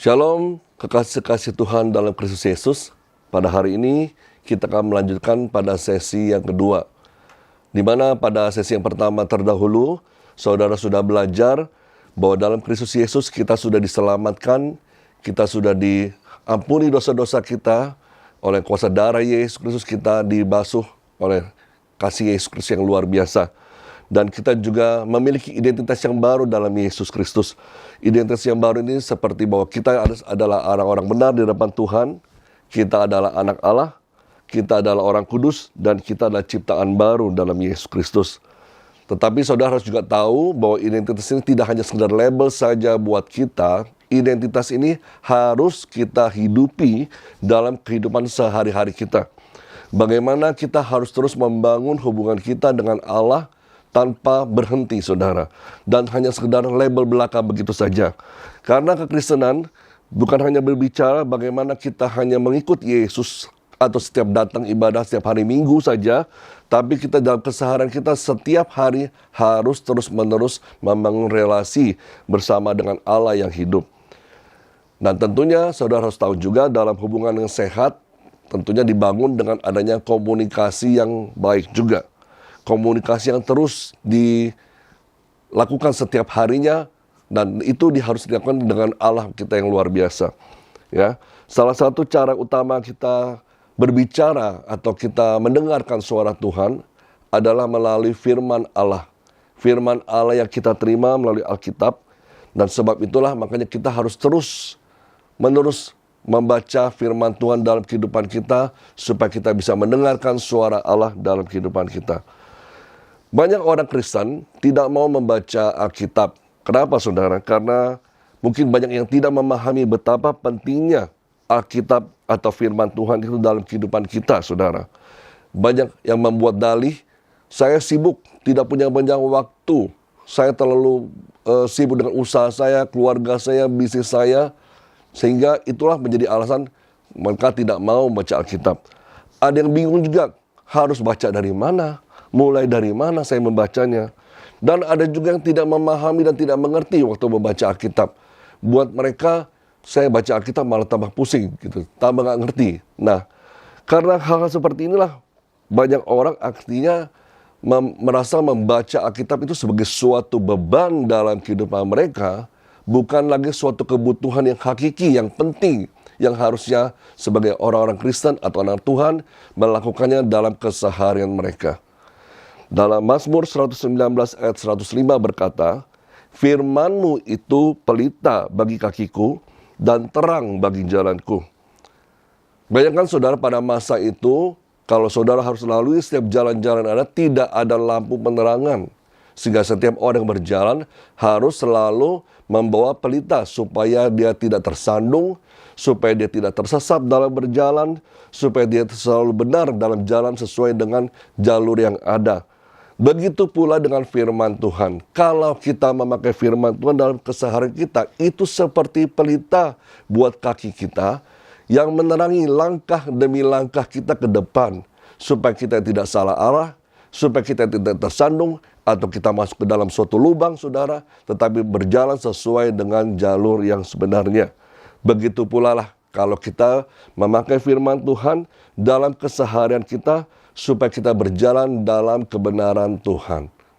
Shalom, kekasih-kekasih Tuhan dalam Kristus Yesus. Pada hari ini kita akan melanjutkan pada sesi yang kedua. Di mana pada sesi yang pertama terdahulu, saudara sudah belajar bahwa dalam Kristus Yesus kita sudah diselamatkan, kita sudah diampuni dosa-dosa kita oleh kuasa darah Yesus Kristus, kita dibasuh oleh kasih Yesus Kristus yang luar biasa. Dan kita juga memiliki identitas yang baru dalam Yesus Kristus. Identitas yang baru ini seperti bahwa kita adalah orang-orang benar di hadapan Tuhan. Kita adalah anak Allah. Kita adalah orang kudus. Dan kita adalah ciptaan baru dalam Yesus Kristus. Tetapi saudara harus juga tahu bahwa identitas ini tidak hanya sekedar label saja buat kita. Identitas ini harus kita hidupi dalam kehidupan sehari-hari kita. Bagaimana kita harus terus membangun hubungan kita dengan Allah tanpa berhenti, saudara. Dan hanya sekedar label belaka begitu saja. Karena kekristenan bukan hanya berbicara bagaimana kita hanya mengikut Yesus atau setiap datang ibadah setiap hari Minggu saja. Tapi kita dalam keseharian kita setiap hari harus terus-menerus membangun relasi bersama dengan Allah yang hidup. Dan tentunya saudara harus tahu juga dalam hubungan yang sehat, tentunya dibangun dengan adanya komunikasi yang baik juga. Komunikasi yang terus dilakukan setiap harinya, dan itu harus dilakukan dengan Allah kita yang luar biasa. Ya, salah satu cara utama kita berbicara atau kita mendengarkan suara Tuhan adalah melalui firman Allah. Firman Allah yang kita terima melalui Alkitab, dan sebab itulah makanya kita harus terus-menerus membaca firman Tuhan dalam kehidupan kita supaya kita bisa mendengarkan suara Allah dalam kehidupan kita. Banyak orang Kristen tidak mau membaca Alkitab. Kenapa, saudara? Karena mungkin banyak yang tidak memahami betapa pentingnya Alkitab atau firman Tuhan itu dalam kehidupan kita, saudara. Banyak yang membuat dalih, saya sibuk, tidak punya banyak waktu. Saya terlalu sibuk dengan usaha saya, keluarga saya, bisnis saya. Sehingga itulah menjadi alasan mereka tidak mau membaca Alkitab. Ada yang bingung juga, harus baca dari mana? Mulai dari mana saya membacanya? Dan ada juga yang tidak memahami dan tidak mengerti waktu membaca Alkitab. Buat mereka, saya baca Alkitab malah tambah pusing, gitu, tambah nggak ngerti. Nah, karena hal-hal seperti inilah, banyak orang artinya merasa membaca Alkitab itu sebagai suatu beban dalam kehidupan mereka, bukan lagi suatu kebutuhan yang hakiki, yang penting, yang harusnya sebagai orang-orang Kristen atau anak Tuhan melakukannya dalam keseharian mereka. Dalam Mazmur 119 ayat 105 berkata, "Firman-Mu itu pelita bagi kakiku dan terang bagi jalanku." Bayangkan saudara, pada masa itu, kalau saudara harus lalui setiap jalan-jalan Anda, tidak ada lampu penerangan. Sehingga setiap orang yang berjalan harus selalu membawa pelita supaya dia tidak tersandung, supaya dia tidak tersesat dalam berjalan, supaya dia selalu benar dalam jalan sesuai dengan jalur yang ada. Begitu pula dengan firman Tuhan. Kalau kita memakai firman Tuhan dalam keseharian kita, itu seperti pelita buat kaki kita yang menerangi langkah demi langkah kita ke depan. Supaya kita tidak salah arah, supaya kita tidak tersandung, atau kita masuk ke dalam suatu lubang, saudara, tetapi berjalan sesuai dengan jalur yang sebenarnya. Begitu pula lah kalau kita memakai firman Tuhan dalam keseharian kita, supaya kita berjalan dalam kebenaran Tuhan.